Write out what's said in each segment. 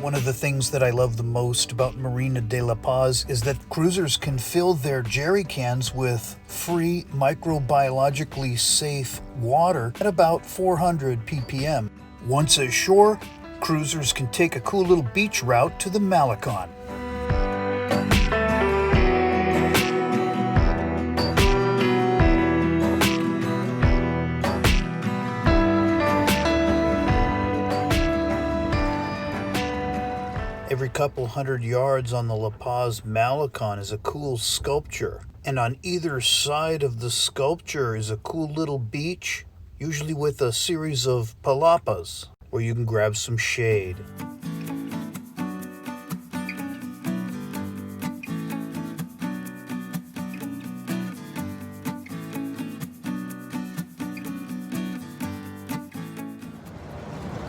One of the things that I love the most about Marina de La Paz is that cruisers can fill their jerry cans with free, microbiologically safe water at about 400 ppm. Once ashore, cruisers can take a cool little beach route to the Malecon. Every couple hundred yards on the La Paz Malecon is a cool sculpture, and on either side of the sculpture is a cool little beach, usually with a series of palapas, where you can grab some shade.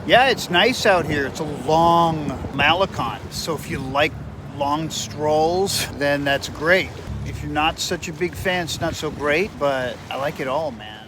Yeah, it's nice out here. It's a long Malecon, so if you like long strolls, then that's great. If you're not such a big fan, it's not so great, but I like it all, man.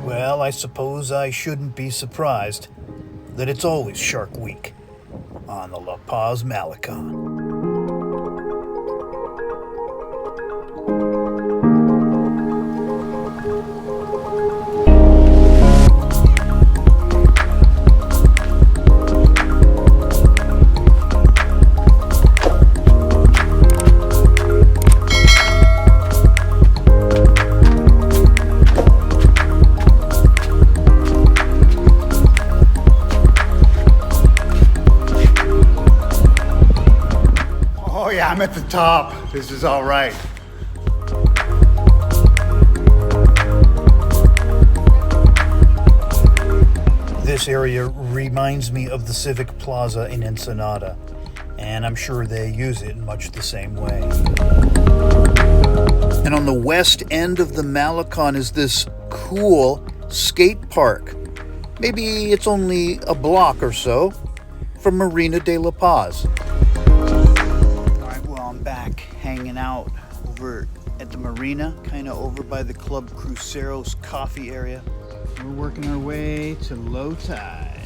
Well, I suppose I shouldn't be surprised that it's always Shark Week on the La Paz Malecon. I'm at the top. This is all right. This area reminds me of the Civic Plaza in Ensenada, and I'm sure they use it in much the same way. And on the west end of the Malecon is this cool skate park. Maybe it's only a block or so from Marina de La Paz. Back hanging out over at the marina, kind of over by the Club Cruceros coffee area. We're working our way to low tide.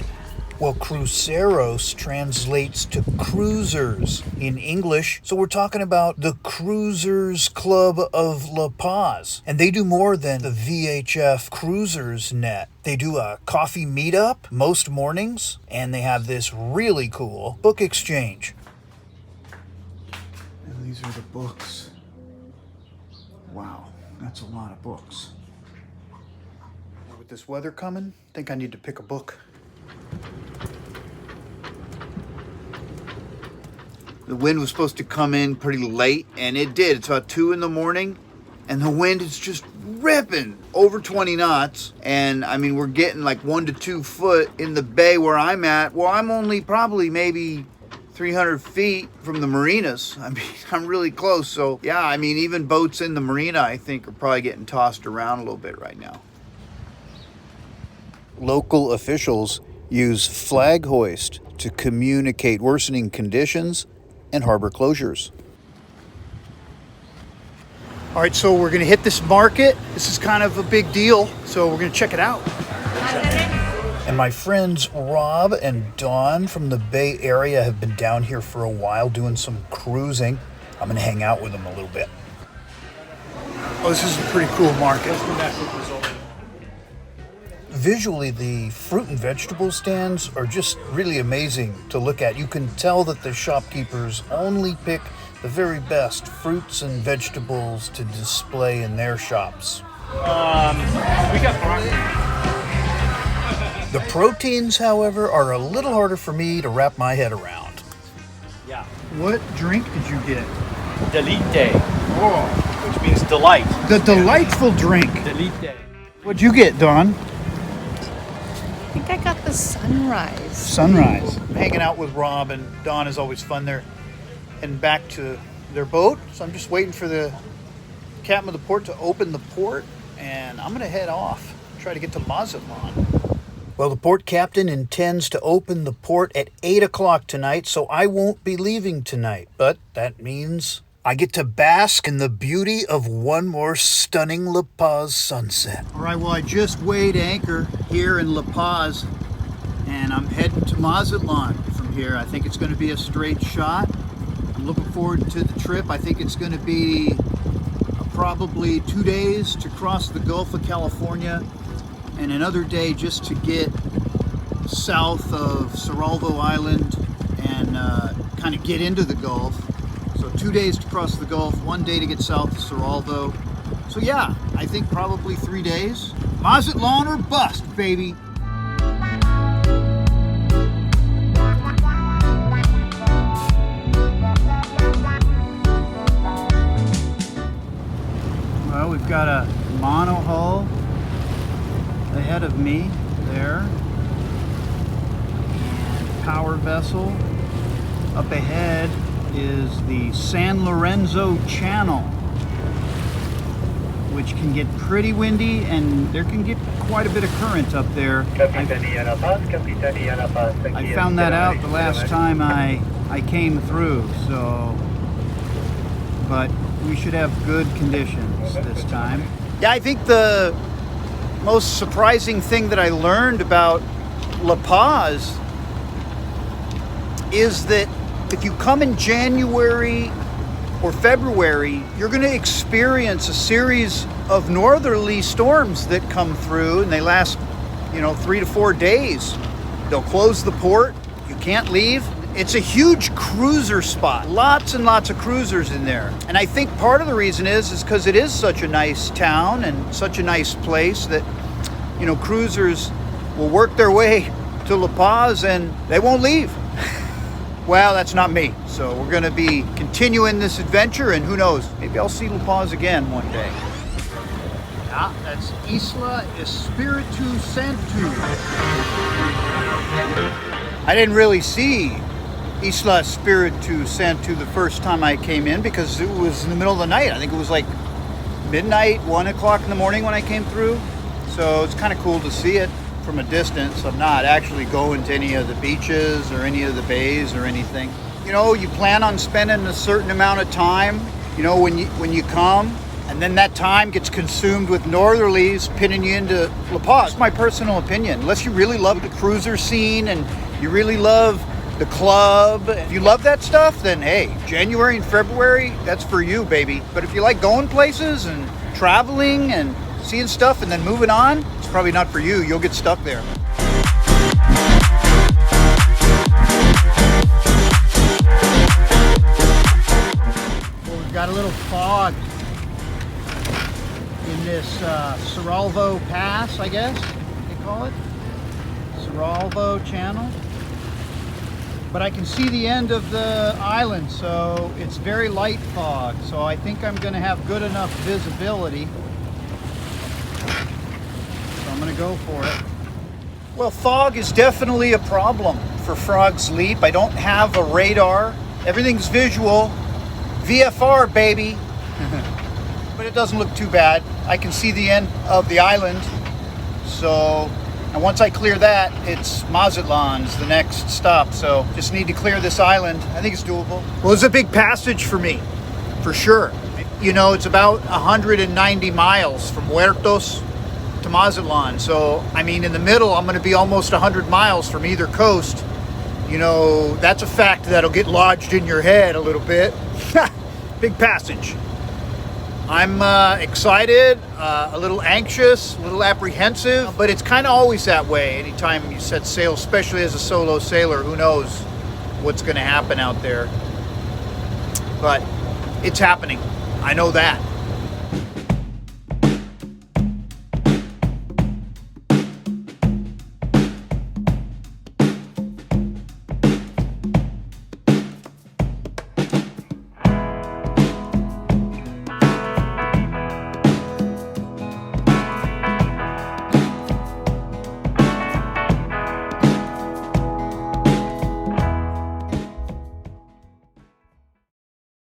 Well, Cruceros translates to cruisers in English, so we're talking about the Cruisers Club of La Paz. And they do more than the VHF Cruisers Net. They do a coffee meetup most mornings, and they have this really cool book exchange. These are the books. Wow, that's a lot of books. With this weather coming, I think I need to pick a book. The wind was supposed to come in pretty late, and it did. It's about 2 in the morning, and the wind is just ripping over 20 knots. And I mean, we're getting like 1 to 2 foot in the bay where I'm at. Well, I'm only probably maybe 300 feet from the marinas. I mean, I'm really close. So yeah, I mean, even boats in the marina, I think, are probably getting tossed around a little bit right now. Local officials use flag hoist to communicate worsening conditions and harbor closures. All right, so we're gonna hit this market. This is kind of a big deal, so we're gonna check it out. And my friends Rob and Dawn from the Bay Area have been down here for a while doing some cruising. I'm going to hang out with them a little bit. Oh, this is a pretty cool market. Visually, the fruit and vegetable stands are just really amazing to look at. You can tell that the shopkeepers only pick the very best fruits and vegetables to display in their shops. We got broccoli. The proteins, however, are a little harder for me to wrap my head around. Yeah. What drink did you get? Delite. Oh. Which means delight. The delightful drink. Delite. What'd you get, Dawn? I think I got the sunrise. Sunrise. I'm hanging out with Rob and Dawn is always fun. They're heading back to their boat, so I'm just waiting for the captain of the port to open the port, and I'm gonna head off, try to get to Mazatlan. Well, the port captain intends to open the port at 8 o'clock tonight, so I won't be leaving tonight. But that means I get to bask in the beauty of one more stunning La Paz sunset. All right, well, I just weighed anchor here in La Paz, and I'm heading to Mazatlan from here. I think it's going to be a straight shot. I'm looking forward to the trip. I think it's going to be probably 2 days to cross the Gulf of California, and another day just to get south of Cerralvo Island and kind of get into the Gulf. So 2 days to cross the Gulf, 1 day to get south of Cerralvo. So yeah, I think probably 3 days. Mazatlan or bust, baby. Well, we've got a monohull ahead of me there, and power vessel up ahead is the San Lorenzo Channel, which can get pretty windy and there can get quite a bit of current up there. I found that out the last time I came through, so but we should have good conditions this time. Yeah, I think the most surprising thing that I learned about La Paz is that if you come in January or February, you're going to experience a series of northerly storms that come through, and they last, 3 to 4 days. They'll close the port. You can't leave. It's a huge cruiser spot. Lots and lots of cruisers in there. And I think part of the reason is because it is such a nice town and such a nice place that, cruisers will work their way to La Paz and they won't leave. Well, that's not me. So we're going to be continuing this adventure, and who knows, maybe I'll see La Paz again one day. Yeah, that's Isla Espiritu Santo. I didn't really see Isla Espiritu Santo the first time I came in because it was in the middle of the night. I think it was like midnight, 1 o'clock in the morning when I came through. So it's kind of cool to see it from a distance. I'm not actually going to any of the beaches or any of the bays or anything. You plan on spending a certain amount of time, when you come, and then that time gets consumed with northerlies pinning you into La Paz. It's my personal opinion. Unless you really love the cruiser scene and you really love the club, if you love that stuff, then hey, January and February, that's for you, baby. But if you like going places and traveling and seeing stuff and then moving on, it's probably not for you. You'll get stuck there. Well, we've got a little fog in this Cerralvo Pass, I guess they call it. Cerralvo Channel. But I can see the end of the island, so it's very light fog. So I think I'm going to have good enough visibility. So I'm going to go for it. Well, fog is definitely a problem for Frog's Leap. I don't have a radar. Everything's visual. VFR, baby. But it doesn't look too bad. I can see the end of the island. So, and once I clear that, it's Mazatlan's the next stop. So just need to clear this island. I think it's doable. Well, it's a big passage for me, for sure. It's about 190 miles from Huertos to Mazatlan. So, in the middle, I'm going to be almost 100 miles from either coast. That's a fact that'll get lodged in your head a little bit. Big passage. I'm excited, a little anxious, a little apprehensive, but it's kind of always that way anytime you set sail, especially as a solo sailor. Who knows what's going to happen out there? But it's happening. I know that.